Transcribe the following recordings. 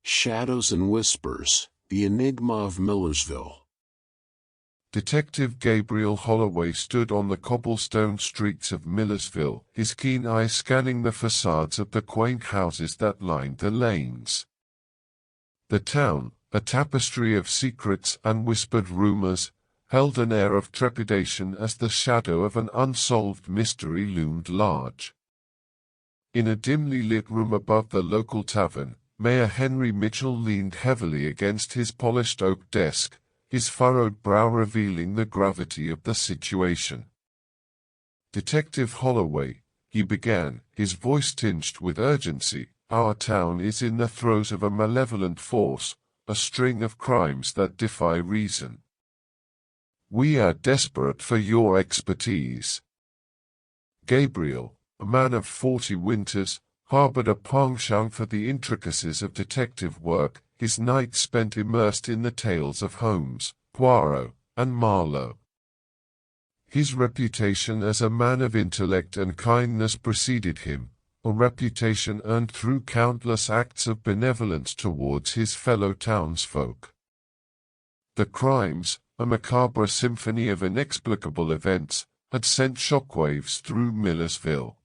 Shadows and Whispers, The Enigma of Millersville. Detective Gabriel Holloway stood on the cobblestone streets of Millersville, his keen eyes scanning the facades of the quaint houses that lined the lanes. The town, a tapestry of secrets and whispered rumors, held an air of trepidation as the shadow of an unsolved mystery loomed large. In a dimly lit room above the local tavern, Mayor Henry Mitchell leaned heavily against his polished oak desk, his furrowed brow revealing the gravity of the situation. "Detective Holloway," he began, his voice tinged with urgency, "our town is in the throes of a malevolent force, a string of crimes that defy reason. We are desperate for your expertise." Gabriel, a man of 40 winters, harbored a penchant for the intricacies of detective work, his nights spent immersed in the tales of Holmes, Poirot, and Marlowe. His reputation as a man of intellect and kindness preceded him, a reputation earned through countless acts of benevolence towards his fellow townsfolk. The crimes, a macabre symphony of inexplicable events, had sent shockwaves through Millersville.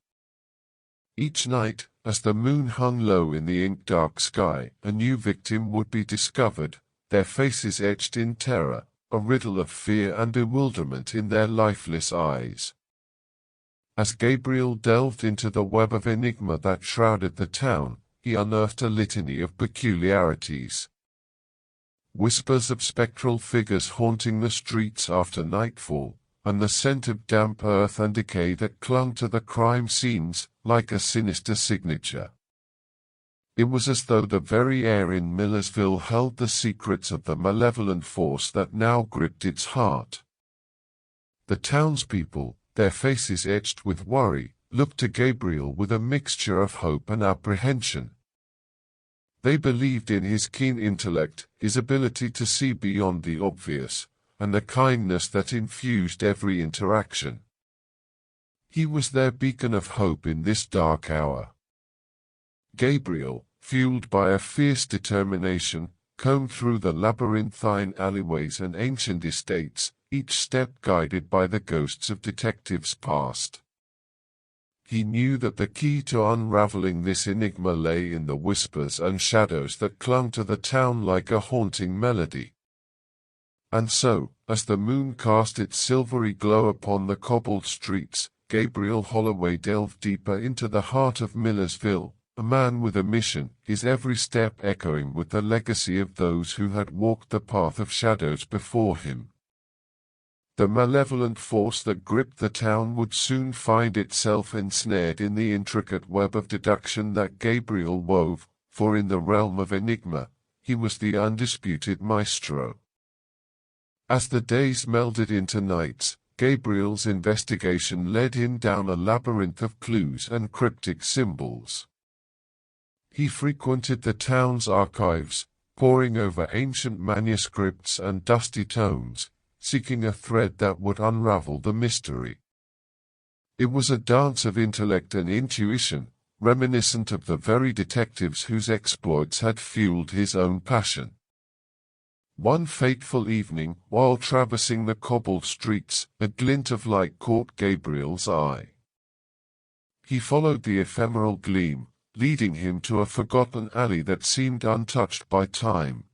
Each night, as the moon hung low in the ink-dark sky, a new victim would be discovered, their faces etched in terror, a riddle of fear and bewilderment in their lifeless eyes. As Gabriel delved into the web of enigma that shrouded the town, he unearthed a litany of peculiarities. Whispers of spectral figures haunting the streets after nightfall, and the scent of damp earth and decay that clung to the crime scenes, like a sinister signature. It was as though the very air in Millersville held the secrets of the malevolent force that now gripped its heart. The townspeople, their faces etched with worry, looked to Gabriel with a mixture of hope and apprehension. They believed in his keen intellect, his ability to see beyond the obvious, and the kindness that infused every interaction. He was their beacon of hope in this dark hour. Gabriel, fueled by a fierce determination, combed through the labyrinthine alleyways and ancient estates, each step guided by the ghosts of detectives past. He knew that the key to unraveling this enigma lay in the whispers and shadows that clung to the town like a haunting melody. And so, as the moon cast its silvery glow upon the cobbled streets, Gabriel Holloway delved deeper into the heart of Millersville, a man with a mission, his every step echoing with the legacy of those who had walked the path of shadows before him. The malevolent force that gripped the town would soon find itself ensnared in the intricate web of deduction that Gabriel wove, for in the realm of enigma, he was the undisputed maestro. As the days melded into nights, Gabriel's investigation led him down a labyrinth of clues and cryptic symbols. He frequented the town's archives, poring over ancient manuscripts and dusty tomes, seeking a thread that would unravel the mystery. It was a dance of intellect and intuition, reminiscent of the very detectives whose exploits had fueled his own passion. One fateful evening, while traversing the cobbled streets, a glint of light caught Gabriel's eye. He followed the ephemeral gleam, leading him to a forgotten alley that seemed untouched by time.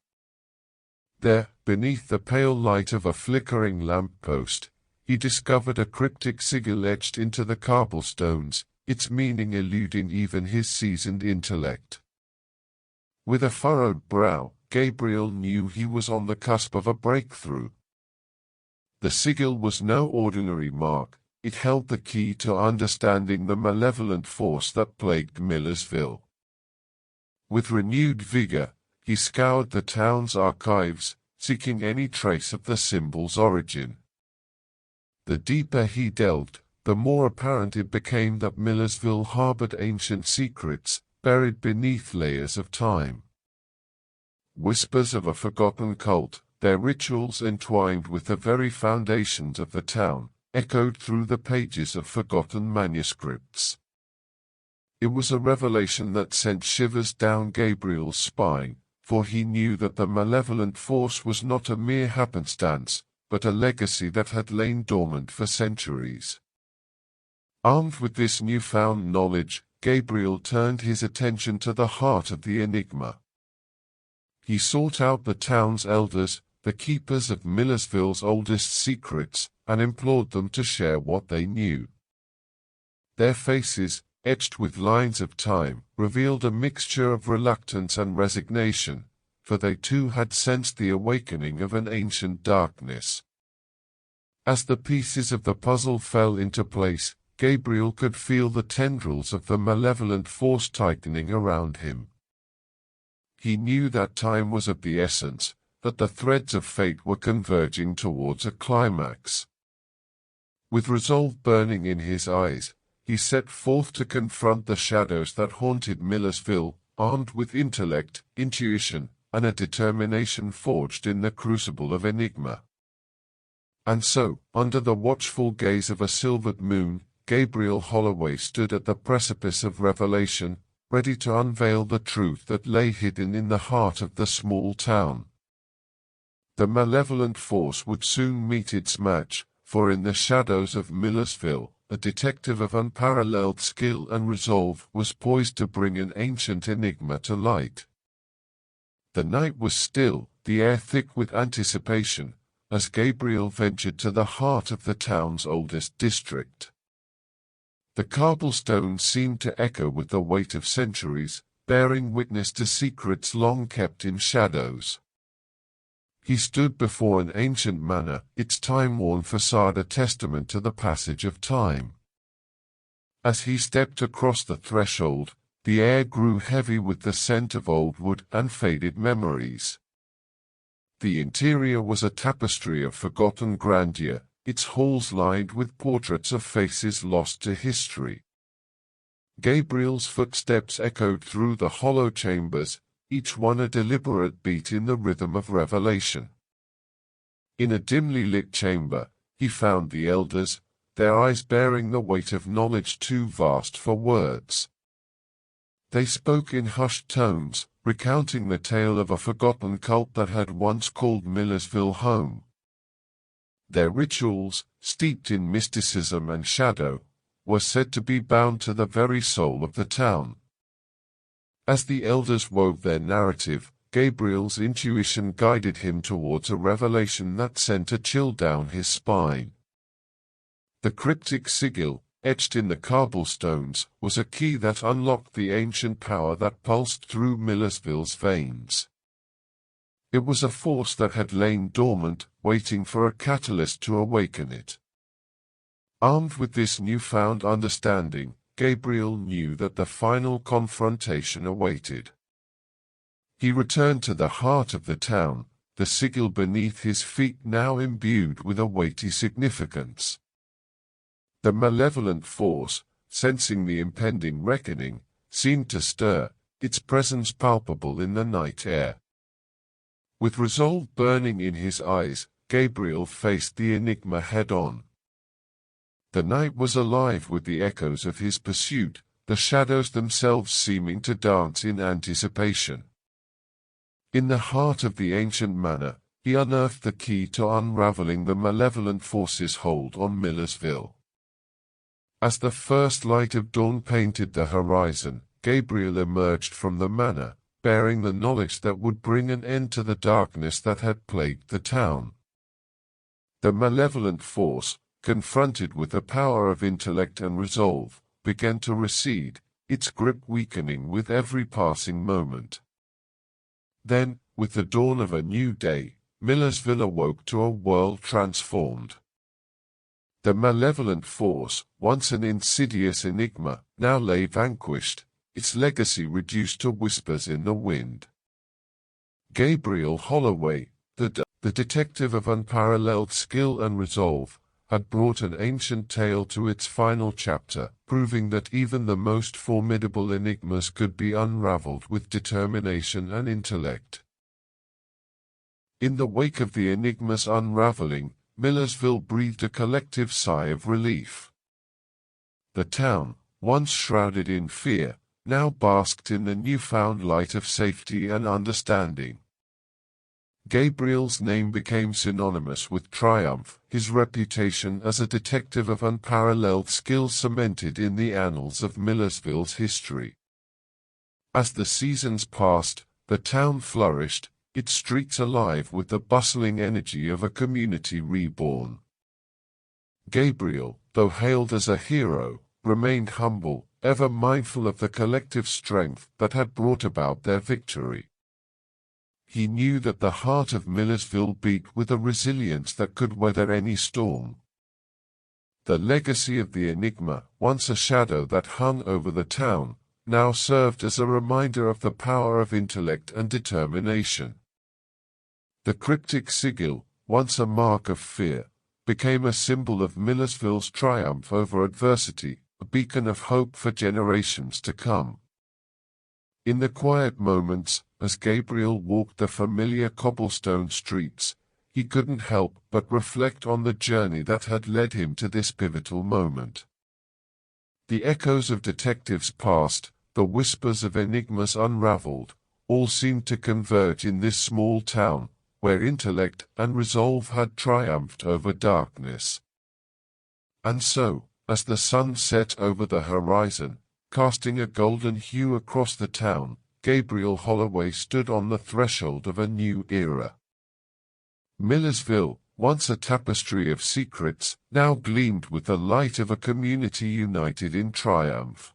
There, beneath the pale light of a flickering lamp-post, he discovered a cryptic sigil etched into the cobblestones, its meaning eluding even his seasoned intellect. With a furrowed brow, Gabriel knew he was on the cusp of a breakthrough. The sigil was no ordinary mark, it held the key to understanding the malevolent force that plagued Millersville. With renewed vigor, he scoured the town's archives, seeking any trace of the symbol's origin. The deeper he delved, the more apparent it became that Millersville harbored ancient secrets, buried beneath layers of time. Whispers of a forgotten cult, their rituals entwined with the very foundations of the town, echoed through the pages of forgotten manuscripts. It was a revelation that sent shivers down Gabriel's spine, for he knew that the malevolent force was not a mere happenstance, but a legacy that had lain dormant for centuries. Armed with this newfound knowledge, Gabriel turned his attention to the heart of the enigma. He sought out the town's elders, the keepers of Millersville's oldest secrets, and implored them to share what they knew. Their faces, etched with lines of time, revealed a mixture of reluctance and resignation, for they too had sensed the awakening of an ancient darkness. As the pieces of the puzzle fell into place, Gabriel could feel the tendrils of the malevolent force tightening around him. He knew that time was of the essence, that the threads of fate were converging towards a climax. With resolve burning in his eyes, he set forth to confront the shadows that haunted Millersville, armed with intellect, intuition, and a determination forged in the crucible of enigma. And so, under the watchful gaze of a silvered moon, Gabriel Holloway stood at the precipice of revelation, ready to unveil the truth that lay hidden in the heart of the small town. The malevolent force would soon meet its match, for in the shadows of Millersville, a detective of unparalleled skill and resolve was poised to bring an ancient enigma to light. The night was still, the air thick with anticipation, as Gabriel ventured to the heart of the town's oldest district. The cobblestones seemed to echo with the weight of centuries, bearing witness to secrets long kept in shadows. He stood before an ancient manor, its time-worn facade a testament to the passage of time. As he stepped across the threshold, the air grew heavy with the scent of old wood and faded memories. The interior was a tapestry of forgotten grandeur, its halls lined with portraits of faces lost to history. Gabriel's footsteps echoed through the hollow chambers, each one a deliberate beat in the rhythm of revelation. In a dimly lit chamber, he found the elders, their eyes bearing the weight of knowledge too vast for words. They spoke in hushed tones, recounting the tale of a forgotten cult that had once called Millersville home. Their rituals, steeped in mysticism and shadow, were said to be bound to the very soul of the town. As the elders wove their narrative, Gabriel's intuition guided him towards a revelation that sent a chill down his spine. The cryptic sigil, etched in the cobblestones, was a key that unlocked the ancient power that pulsed through Millersville's veins. It was a force that had lain dormant, waiting for a catalyst to awaken it. Armed with this newfound understanding, Gabriel knew that the final confrontation awaited. He returned to the heart of the town, the sigil beneath his feet now imbued with a weighty significance. The malevolent force, sensing the impending reckoning, seemed to stir, its presence palpable in the night air. With resolve burning in his eyes, Gabriel faced the enigma head-on. The night was alive with the echoes of his pursuit, the shadows themselves seeming to dance in anticipation. In the heart of the ancient manor, he unearthed the key to unraveling the malevolent force's hold on Millersville. As the first light of dawn painted the horizon, Gabriel emerged from the manor, bearing the knowledge that would bring an end to the darkness that had plagued the town. The malevolent force, confronted with the power of intellect and resolve, began to recede, its grip weakening with every passing moment. Then, with the dawn of a new day, Millersville awoke to a world transformed. The malevolent force, once an insidious enigma, now lay vanquished, its legacy reduced to whispers in the wind. Gabriel Holloway, the detective of unparalleled skill and resolve, had brought an ancient tale to its final chapter, proving that even the most formidable enigmas could be unraveled with determination and intellect. In the wake of the enigma's unraveling, Millersville breathed a collective sigh of relief. The town, once shrouded in fear, now basked in the newfound light of safety and understanding. Gabriel's name became synonymous with triumph, his reputation as a detective of unparalleled skill cemented in the annals of Millersville's history. As the seasons passed, the town flourished, its streets alive with the bustling energy of a community reborn. Gabriel, though hailed as a hero, remained humble, ever mindful of the collective strength that had brought about their victory. He knew that the heart of Millersville beat with a resilience that could weather any storm. The legacy of the enigma, once a shadow that hung over the town, now served as a reminder of the power of intellect and determination. The cryptic sigil, once a mark of fear, became a symbol of Millersville's triumph over adversity, a beacon of hope for generations to come. In the quiet moments, as Gabriel walked the familiar cobblestone streets, he couldn't help but reflect on the journey that had led him to this pivotal moment. The echoes of detectives past, the whispers of enigmas unraveled, all seemed to converge in this small town, where intellect and resolve had triumphed over darkness. And so, as the sun set over the horizon, casting a golden hue across the town, Gabriel Holloway stood on the threshold of a new era. Millersville, once a tapestry of secrets, now gleamed with the light of a community united in triumph.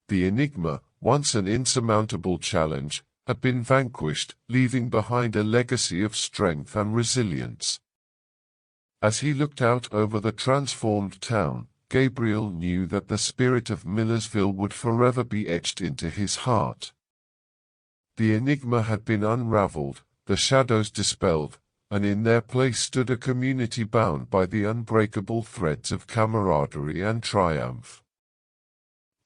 The enigma, once an insurmountable challenge, had been vanquished, leaving behind a legacy of strength and resilience. As he looked out over the transformed town, Gabriel knew that the spirit of Millersville would forever be etched into his heart. The enigma had been unraveled, the shadows dispelled, and in their place stood a community bound by the unbreakable threads of camaraderie and triumph.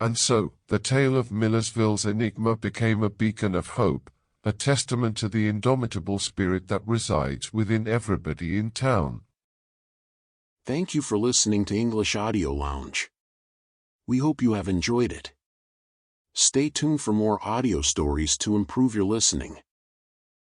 And so, the tale of Millersville's enigma became a beacon of hope, a testament to the indomitable spirit that resides within everybody in town. Thank you for listening to English Audio Lounge. We hope you have enjoyed it. Stay tuned for more audio stories to improve your listening.